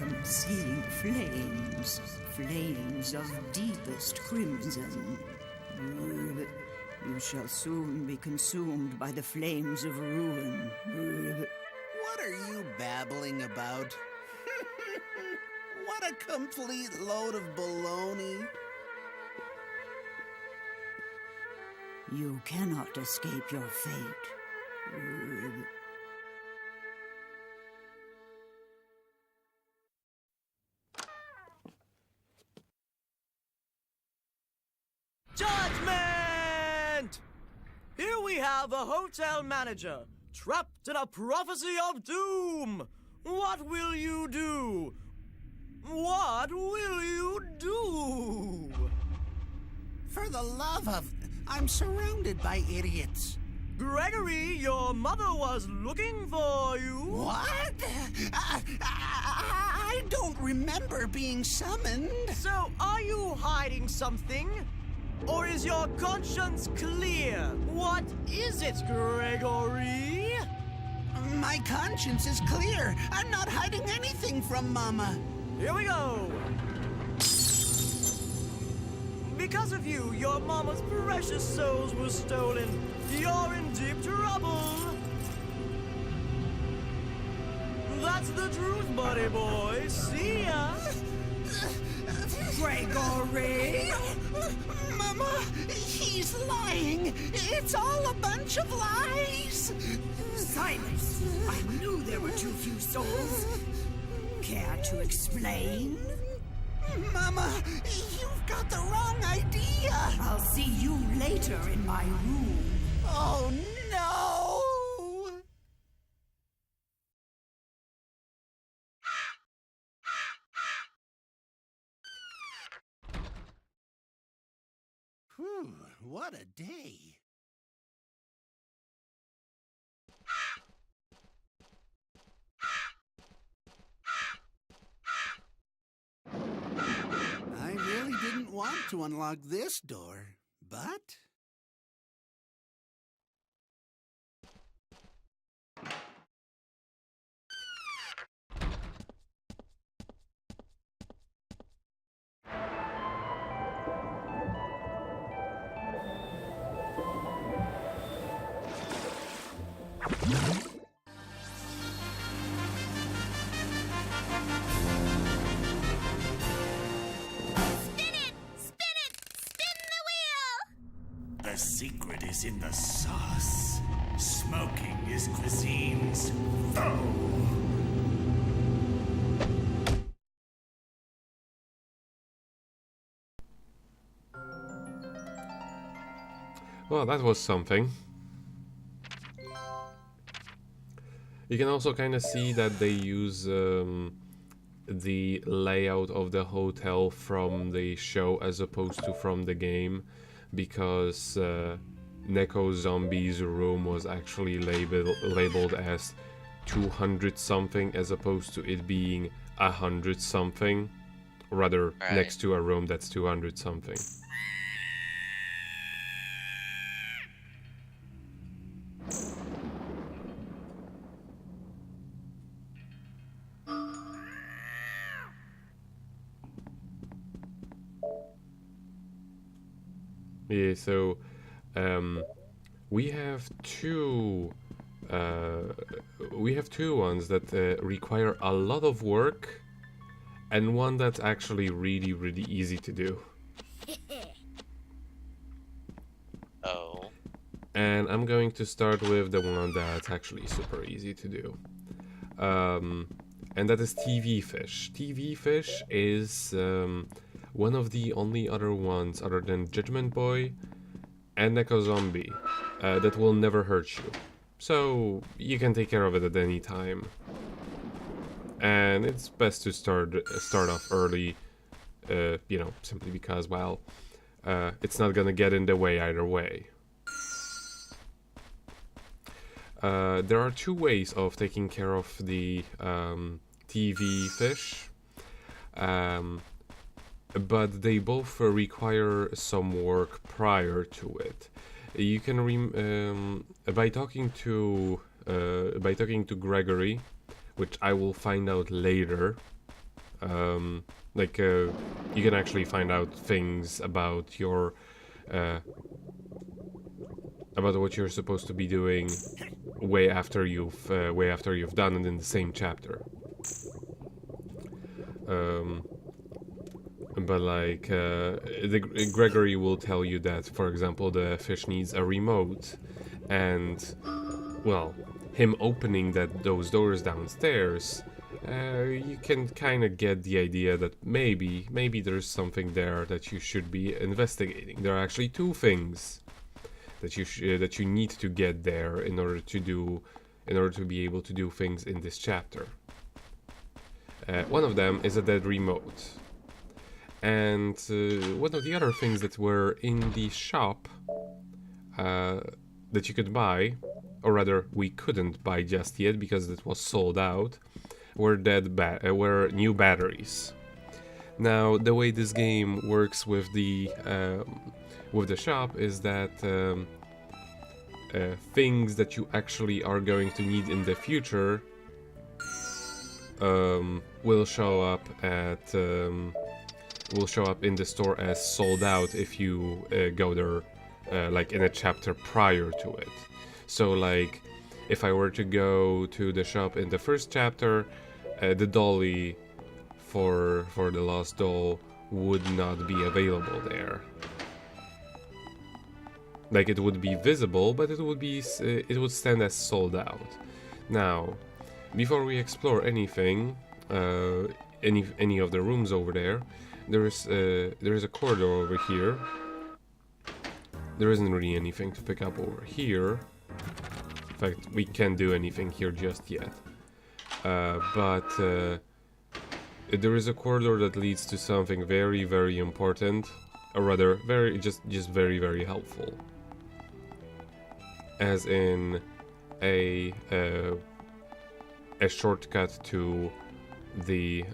am seeing flames, flames of deepest crimson. You shall soon be consumed by the flames of ruin. What are you babbling about? What a complete load of baloney. You cannot escape your fate. Judgment! Here we have a hotel manager, trapped in a prophecy of doom. What will you do? What will you do? For the love of... I'm surrounded by idiots. Gregory, your mother was looking for you. What? I don't remember being summoned. So, are you hiding something? Or is your conscience clear? What is it, Gregory? My conscience is clear. I'm not hiding anything from Mama. Here we go. Because of you, your mama's precious souls were stolen. You're in deep trouble. That's the truth, buddy boy. See ya. Gregory! Mama, he's lying. It's all a bunch of lies. Silence! I knew there were too few souls. Care to explain? Mama, you've got the wrong idea. I'll see you later in my room. Oh, no! Whew, what a day. I really didn't want to unlock this door, but... The secret is in the sauce. Smoking is cuisine's foe. Well, that was something. You can also kind of see that they use the layout of the hotel from the show as opposed to from the game, because Neko Zombie's room was actually labeled as 200 something as opposed to it being 100 something, rather next to a room that's 200 something. Yeah, so we have two ones that require a lot of work, and one that's actually really easy to do. Oh. And I'm going to start with the one that's actually super easy to do. And that is TV Fish. TV Fish is one of the only other ones, other than Judgment Boy and Neko Zombie, that will never hurt you. So you can take care of it at any time. And it's best to start off early, you know, simply because, well, it's not gonna get in the way either way. There are two ways of taking care of the TV fish. but they both require some work prior to it. You can by talking to Gregory, which I will find out later. You can actually find out things about your about what you're supposed to be doing way after you've done it in the same chapter. But like Gregory will tell you that, for example, the fish needs a remote, and well, him opening those doors downstairs, you can kind of get the idea that maybe there's something there that you should be investigating. There are actually two things that you need to get there in order to be able to do things in this chapter. One of them is a dead remote. And one of the other things that were in the shop that you could buy, or rather we couldn't buy just yet because it was sold out, were new batteries. Now the way this game works with the shop is that things that you actually are going to need in the future will show up in the store as sold out if you go there like in a chapter prior to it. So like if I were to go to the shop in the first chapter, the dolly for the lost doll would not be available there. Like it would be visible, but it would stand as sold out. Now, before we explore anything, any of the rooms over there, there is a corridor over here. There isn't really anything to pick up over here. In fact, we can't do anything here just yet. But there is a corridor that leads to something very, very important, or rather, just very, very helpful. As in a shortcut to the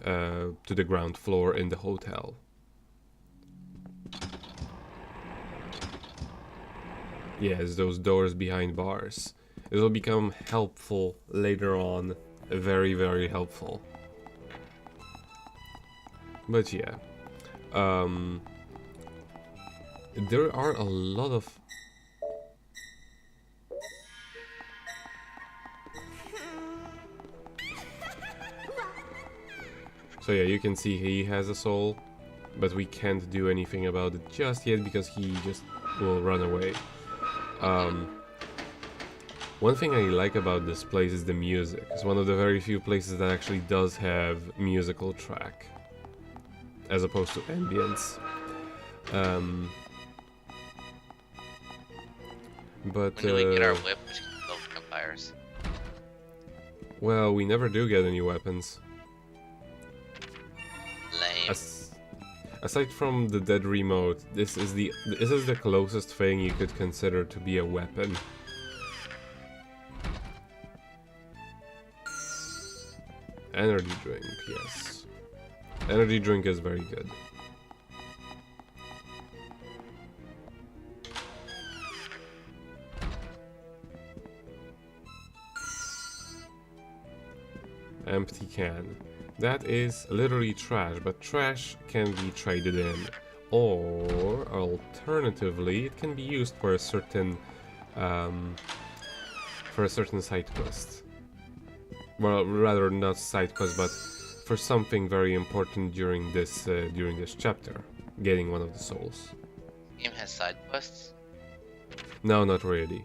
ground floor in the hotel. Yes, those doors behind bars. It will become helpful later on, very, very helpful. But yeah, there are a lot of So yeah, you can see he has a soul, but we can't do anything about it just yet because he just will run away. One thing I like about this place is the music. It's one of the very few places that actually does have musical track, as opposed to ambience. But when do we get our whip, which can kill vampires? Well, we never do get any weapons. Lame. Aside from the dead remote, this is the closest thing you could consider to be a weapon. Energy drink, yes. Energy drink is very good. Empty can. That is literally trash, but trash can be traded in. Or, alternatively, it can be used for a certain side quest. Well, rather not side quest, but for something very important during this chapter, getting one of the souls. This game has side quests? No, not really.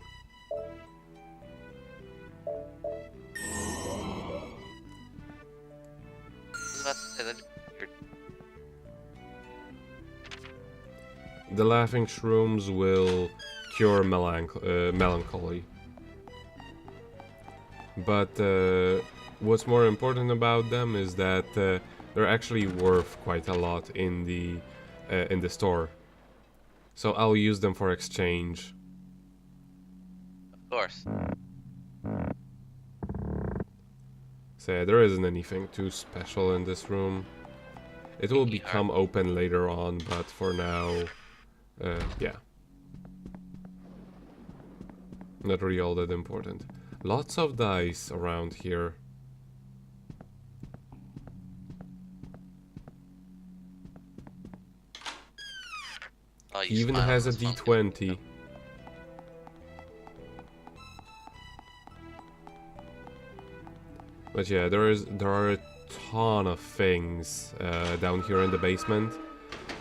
The laughing shrooms will cure melancholy. But what's more important about them is that they're actually worth quite a lot in the store. So I'll use them for exchange. Of course. So yeah, there isn't anything too special in this room. It will become open later on, but for now, yeah. Not really all that important. Lots of dice around here. Oh, He even has a D20. But yeah, there are a ton of things down here in the basement.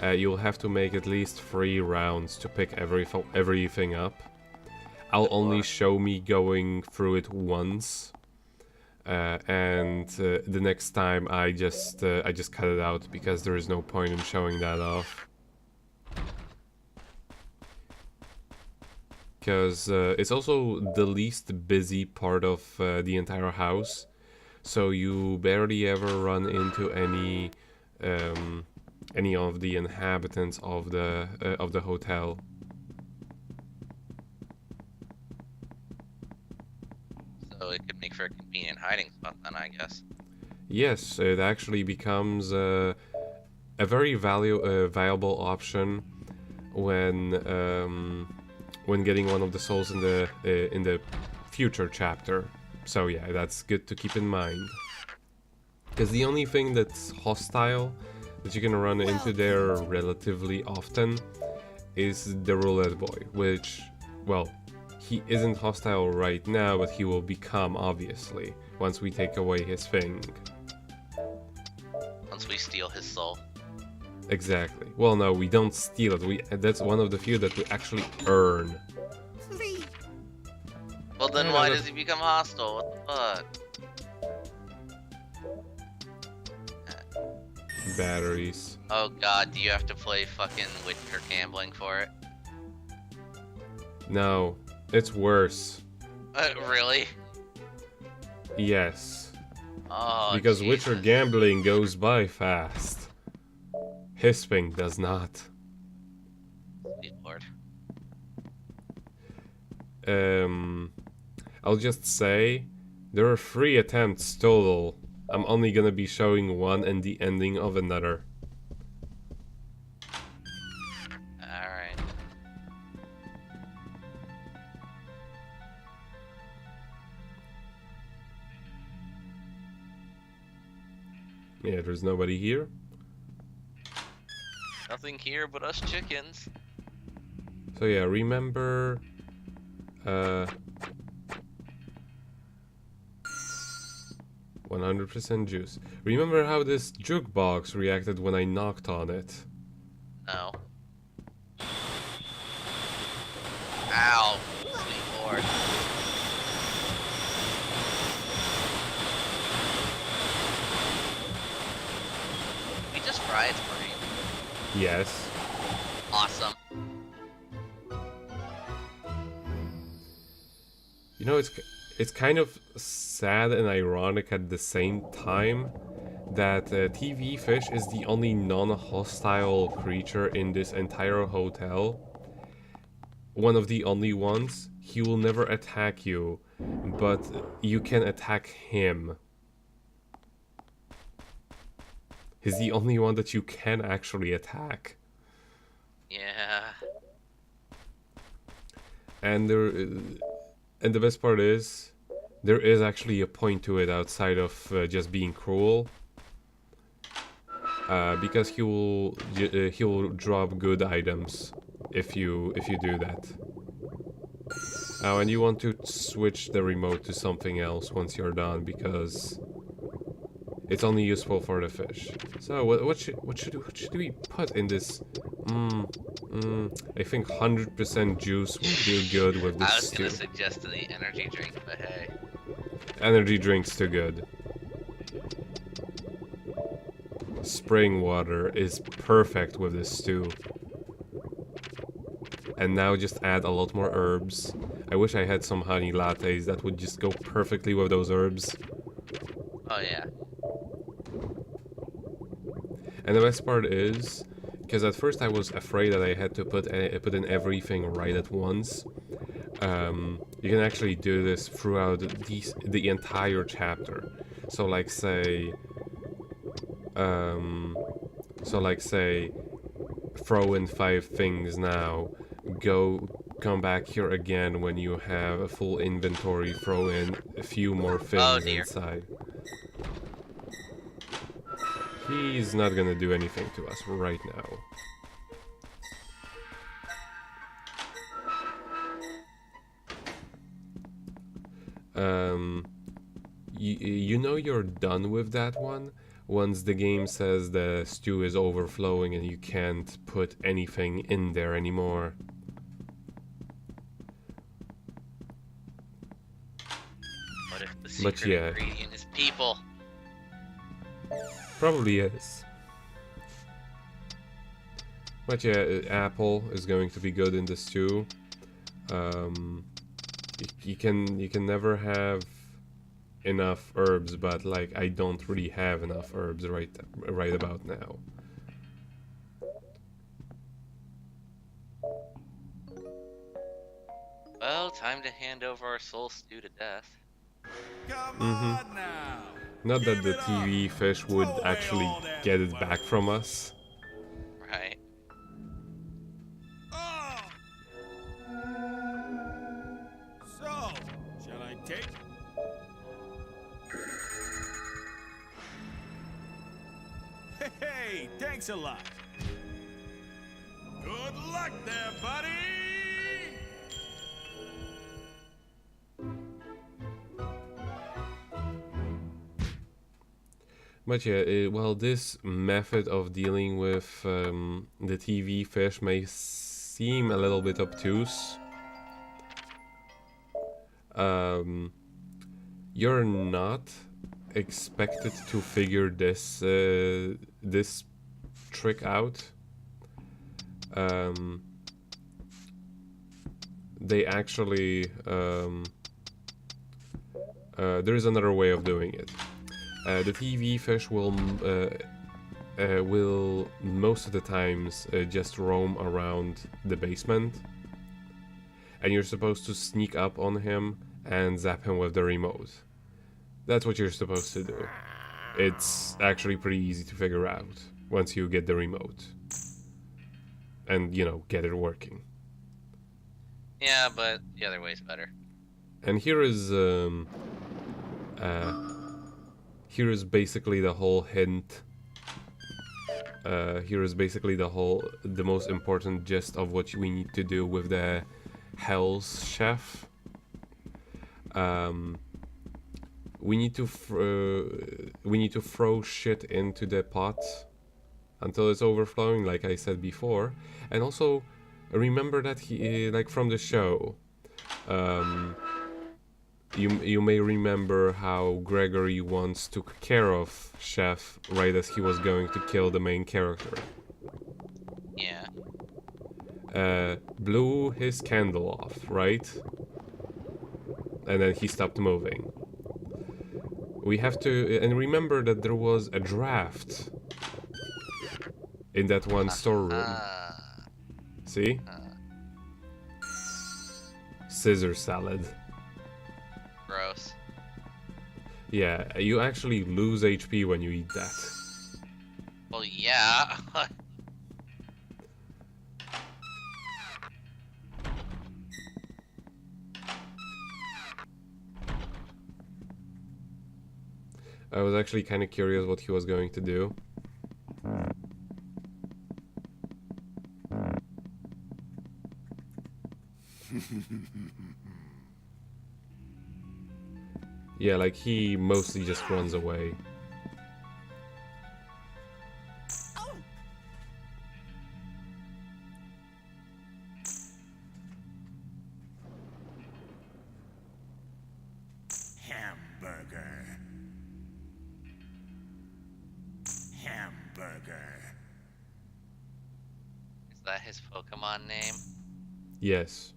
You'll have to make at least 3 rounds to pick everything up. I'll only show me going through it once, and the next time I just cut it out because there is no point in showing that off. Because it's also the least busy part of the entire house, so you barely ever run into any of the inhabitants of the hotel. So it could make for a convenient hiding spot then, I guess. Yes, it actually becomes a very valuable option when getting one of the souls in the future chapter. So yeah, that's good to keep in mind. Because the only thing that's hostile that you can run into there relatively often is the roulette boy, which, well, he isn't hostile right now, but he will become, obviously, once we take away his thing. Once we steal his soul. Exactly. Well, no, we don't steal it. That's one of the few that we actually earn. Please. Well, then Yeah, why that- does he become hostile? What the fuck? Batteries. Oh god, do you have to play fucking Witcher gambling for it? No, it's worse. Really? Yes. Oh, Because Jesus. Witcher gambling goes by fast. Hisping does not. Sweet Lord. I'll just say there are 3 attempts total. I'm only gonna be showing one and the ending of another. Alright. Yeah, there's nobody here. Nothing here but us chickens. So yeah, remember 100% juice. Remember how this jukebox reacted when I knocked on it? No. Ow. Sweet Lord. We just fry its brain. Yes. Awesome. You know, it's kind of sad and ironic at the same time that TV Fish is the only non-hostile creature in this entire hotel. One of the only ones. He will never attack you, but you can attack him. He's the only one that you can actually attack. Yeah. And the best part is, there is actually a point to it outside of just being cruel. Because he will drop good items if you do that. And you want to switch the remote to something else once you're done, because it's only useful for the fish. So what should we put in this? I think 100% juice will do good with this I was stew. gonna suggest the energy drink, but hey. Energy drink's too good. Spring water is perfect with this stew. And now just add a lot more herbs. I wish I had some honey lattes that would just go perfectly with those herbs. Oh yeah. And the best part is, because at first I was afraid that I had to put in everything right at once. You can actually do this throughout the entire chapter. So like say, So like say, throw in 5 things now, come back here again when you have a full inventory, throw in a few more Oh things dear. inside. He's not gonna do anything to us right now. You know you're done with that one once the game says the stew is overflowing and you can't put anything in there anymore. What if the But secret yeah. ingredient is people? Probably is. But yeah, apple is going to be good in the stew. You can never have enough herbs, but like I don't really have enough herbs right about now. Well, time to hand over our soul stew to death. Come on now. Not that Give the it up. TV fish would Throw away actually all that get it money. back from us. Right. Oh. So, shall I take? Hey, thanks a lot. Good luck there, buddy. But yeah, well, this method of dealing with the TV fish may seem a little bit obtuse. You're not expected to figure this this trick out. They actually there is another way of doing it. The TV fish will most of the times just roam around the basement, and you're supposed to sneak up on him and zap him with the remote. That's what you're supposed to do. It's actually pretty easy to figure out once you get the remote and, you know, get it working. Yeah, but the other way's better. And here is basically the whole hint. Here is basically the most important gist of what we need to do with the Hell's Chef. We need to throw shit into the pot until it's overflowing, like I said before, and also remember that he, like from the show, you may remember how Gregory once took care of Chef right as he was going to kill the main character. Yeah. Blew his candle off, right? And then he stopped moving. We have to, and remember that there was a draft in that one storeroom. See? Scissor salad. Gross. Yeah, you actually lose HP when you eat that. Well, yeah. I was actually kind of curious what he was going to do. Yeah, like he mostly just runs away. Hamburger. Hamburger. Is that his Pokemon name? Yes.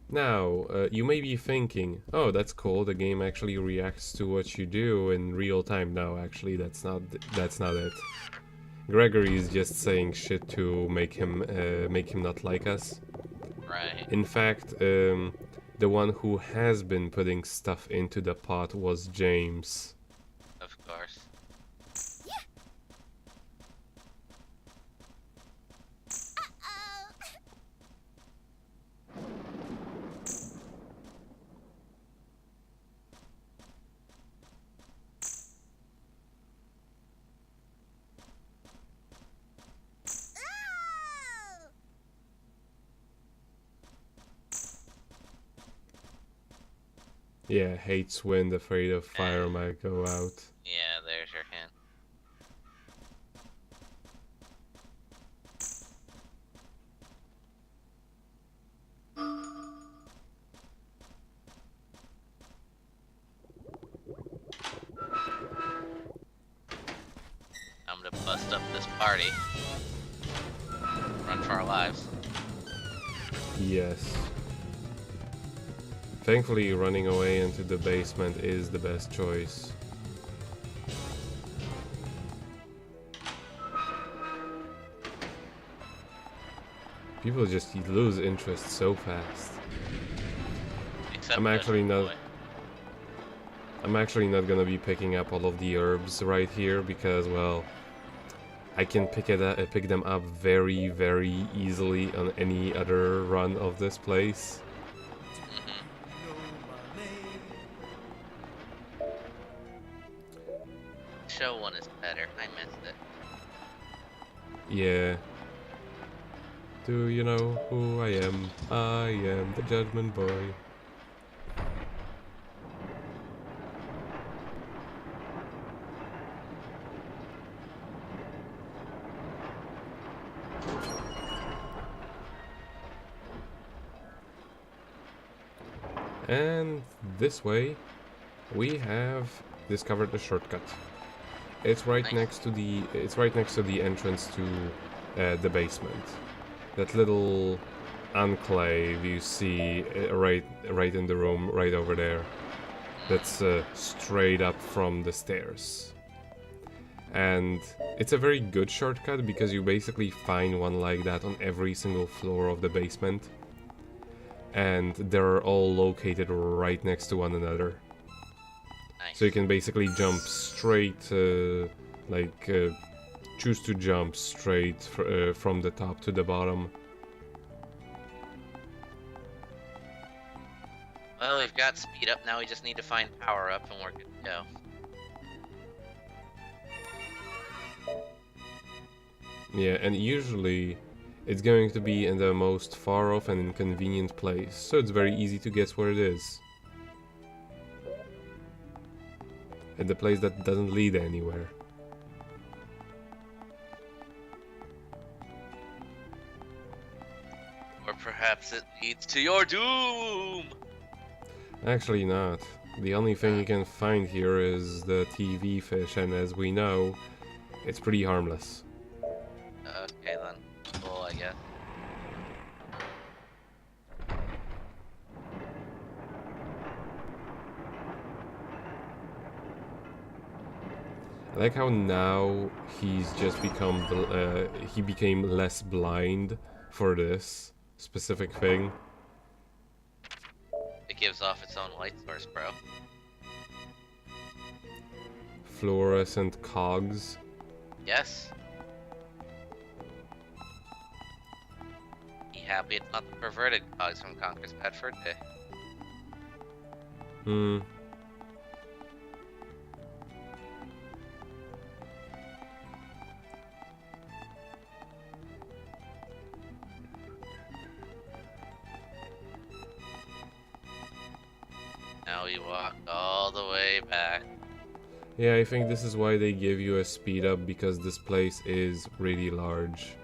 Now, you may be thinking, oh, that's cool, the game actually reacts to what you do in real time. No, actually, that's not it. Gregory is just saying shit to make him not like us. Right. In fact, the one who has been putting stuff into the pot was James. Of course. Yeah, hates wind, afraid of fire might go out. Yeah, there's your hint. I'm gonna bust up this party. Run for our lives. Yes. Thankfully, running away into the basement is the best choice. People just lose interest so fast. Except I'm actually boy. not gonna be picking up all of the herbs right here because, well, I can pick them up very, very easily on any other run of this place. Show one is better. I missed it. Yeah. Do you know who I am? I am the Judgment Boy. And this way, we have discovered a shortcut. It's right next to the entrance to the basement. That little enclave you see right in the room, right over there. That's straight up from the stairs. And it's a very good shortcut because you basically find one like that on every single floor of the basement. And they're all located right next to one another. Nice. So you can basically jump straight, choose to jump straight from the top to the bottom. Well, we've got speed up, now we just need to find power up and we're good to go. Yeah, and usually it's going to be in the most far off and inconvenient place, so it's very easy to guess where it is. At the place that doesn't lead anywhere. Or perhaps it leads to your doom! Actually not. The only thing you can find here is the TV fish, and as we know, it's pretty harmless. Okay then. Cool, I guess. I like how now he's just become he became less blind for this specific thing. It gives off its own light source, bro. Fluorescent cogs. Yes. Be happy it's not the perverted cogs from Conker's Bad Fur Day. Hmm. Now we walk all the way back. Yeah, I think this is why they give you a speed up, because this place is really large.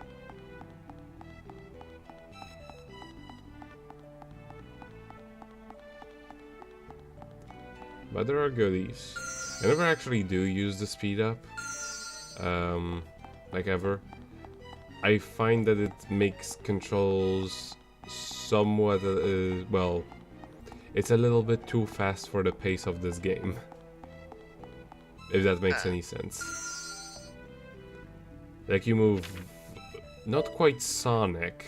But there are goodies. I never actually do use the speed up, like ever. I find that it makes controls somewhat, well, it's a little bit too fast for the pace of this game. If that makes any sense. Like, you move not quite Sonic,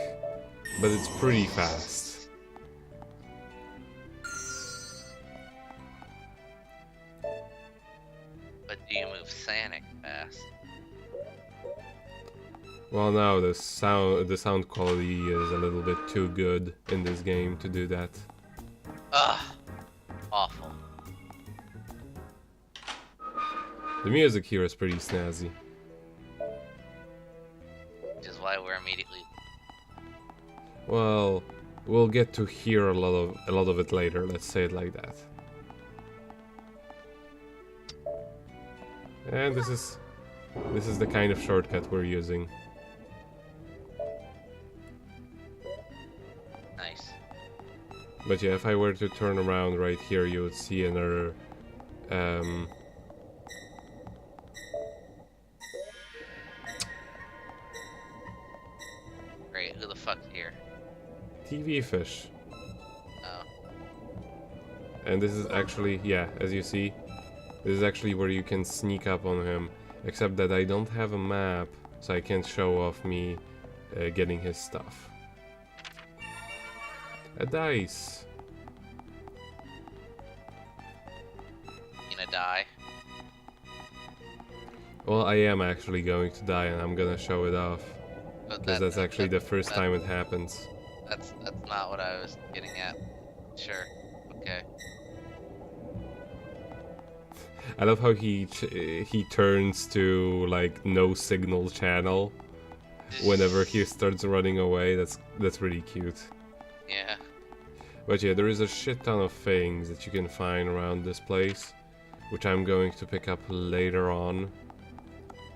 but it's pretty fast. But do you move Sonic fast? Well, now the sound quality is a little bit too good in this game to do that. Ugh. Awful. The music here is pretty snazzy. Which is why we're immediately... Well, we'll get to hear a lot of it later. Let's say it like that. And this is the kind of shortcut we're using. Nice. But yeah, if I were to turn around right here, you would see another Great, who the fuck's here? TV fish. Oh. And this is actually, yeah, as you see, this is actually where you can sneak up on him. Except that I don't have a map, so I can't show off me getting his stuff. A dice. You gonna die? Well, I am actually going to die, and I'm gonna show it off. Because that's actually the first time it happens. That's not what I was getting at. Sure. Okay. I love how he turns to like no signal channel whenever he starts running away. That's really cute. Yeah. But yeah, there is a shit ton of things that you can find around this place, which I'm going to pick up later on,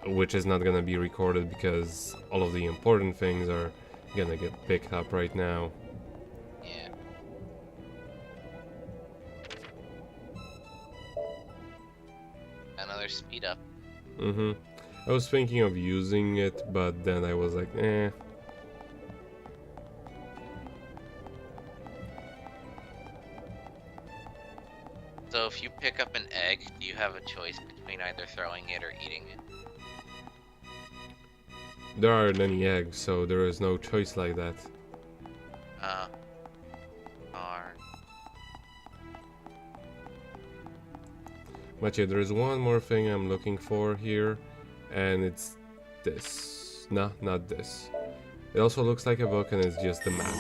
which is not gonna be recorded because all of the important things are gonna get picked up right now. Yeah. Another speed up. Mm-hmm. I was thinking of using it, but then I was like, eh. So if you pick up an egg, do you have a choice between either throwing it or eating it? There aren't any eggs, so there is no choice like that. Darn. But yeah, there is one more thing I'm looking for here, and it's this. No, not this. It also looks like a book, and it's just a map.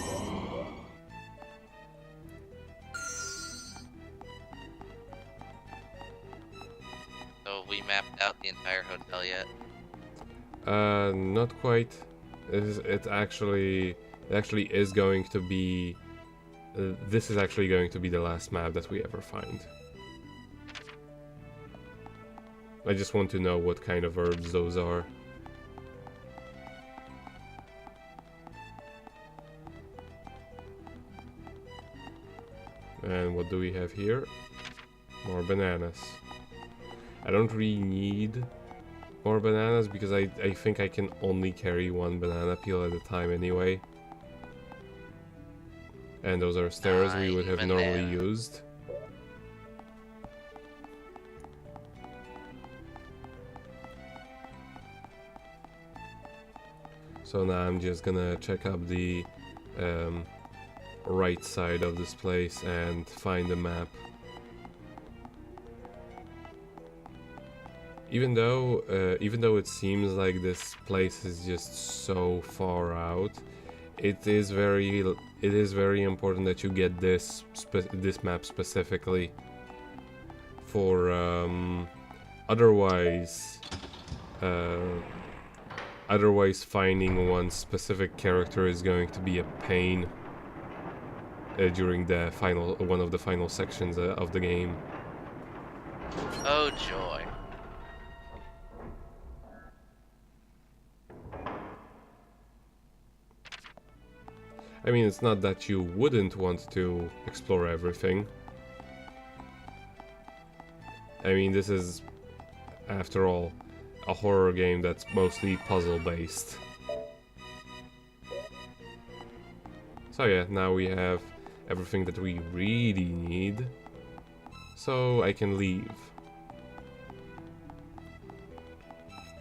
So we mapped out the entire hotel yet? Not quite. It actually is going to be. This is actually going to be the last map that we ever find. I just want to know what kind of herbs those are. And what do we have here? More bananas. I don't really need more bananas because I think I can only carry one banana peel at a time anyway. And those are stairs we would have normally used. So now I'm just gonna check up the right side of this place and find the map. Even though it seems like this place is just so far out, it is very important that you get this map specifically. For otherwise finding one specific character is going to be a pain during the one of the final sections of the game. Oh joy. I mean, it's not that you wouldn't want to explore everything. I mean, this is, after all, a horror game that's mostly puzzle based. So yeah, now we have everything that we really need. So I can leave.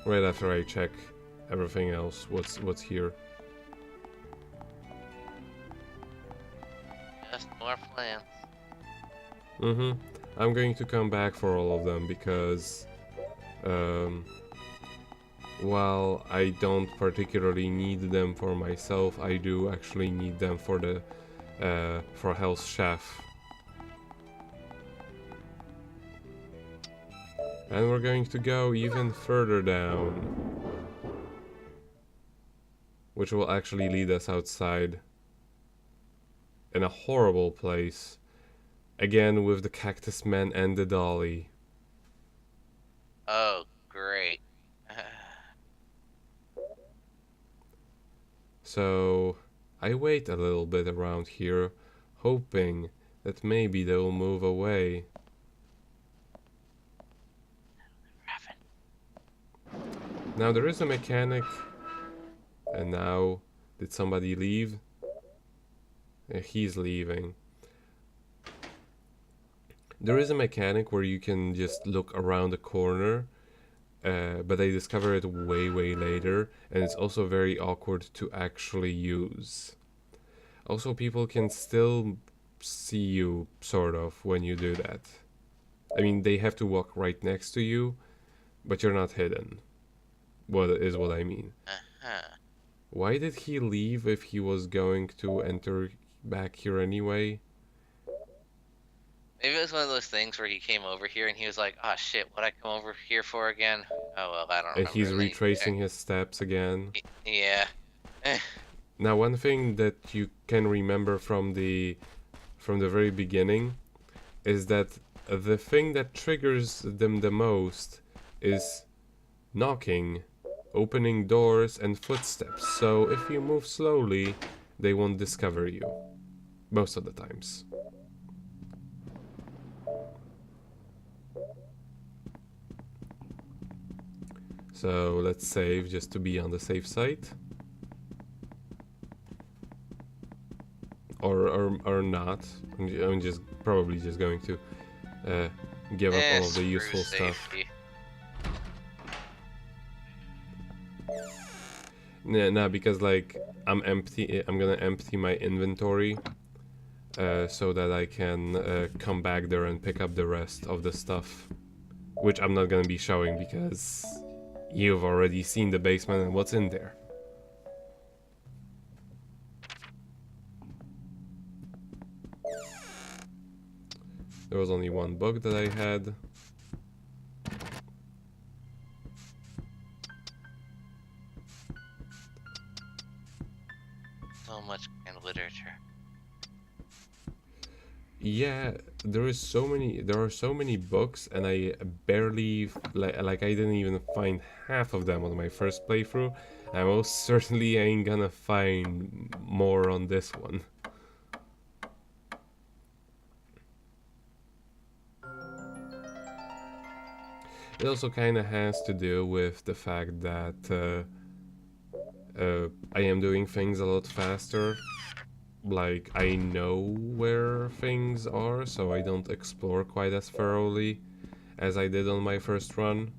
Right after I check everything else, what's here. Just more plants. I'm going to come back for all of them because while I don't particularly need them for myself, I do actually need them for the for Hell's Chef. And we're going to go even further down, which will actually lead us outside in a horrible place. Again with the Cactus Man and the Dolly. Oh, great. So I wait a little bit around here, hoping that maybe they'll move away. Now there is a mechanic, and now did somebody leave? He's leaving. There is a mechanic where you can just look around the corner, but I discover it way later, and it's also very awkward to actually use. Also, people can still see you, sort of, when you do that. I mean, they have to walk right next to you, but you're not hidden. What I mean. Why did he leave if he was going to enter back here anyway? Maybe it was one of those things where he came over here and he was like, "Oh shit, what'd I come over here for again?" Oh well, I don't remember. And he's retracing his steps again. Yeah. Now, one thing that you can remember from the very beginning is that the thing that triggers them the most is knocking, opening doors, and footsteps. So if you move slowly, they won't discover you. Most of the times. So let's save just to be on the safe side. Or not. I'm just probably just going to give up all of the useful stuff. Nah, because like I'm gonna empty my inventory so that I can come back there and pick up the rest of the stuff, which I'm not gonna be showing because you've already seen the basement and what's in there. There was only one book that I had. So much in literature. Yeah, there are so many books, and I barely like I didn't even find half of them on my first playthrough. I most certainly ain't gonna find more on this one. It also kind of has to do with the fact that I am doing things a lot faster. Like, I know where things are, so I don't explore quite as thoroughly as I did on my first run.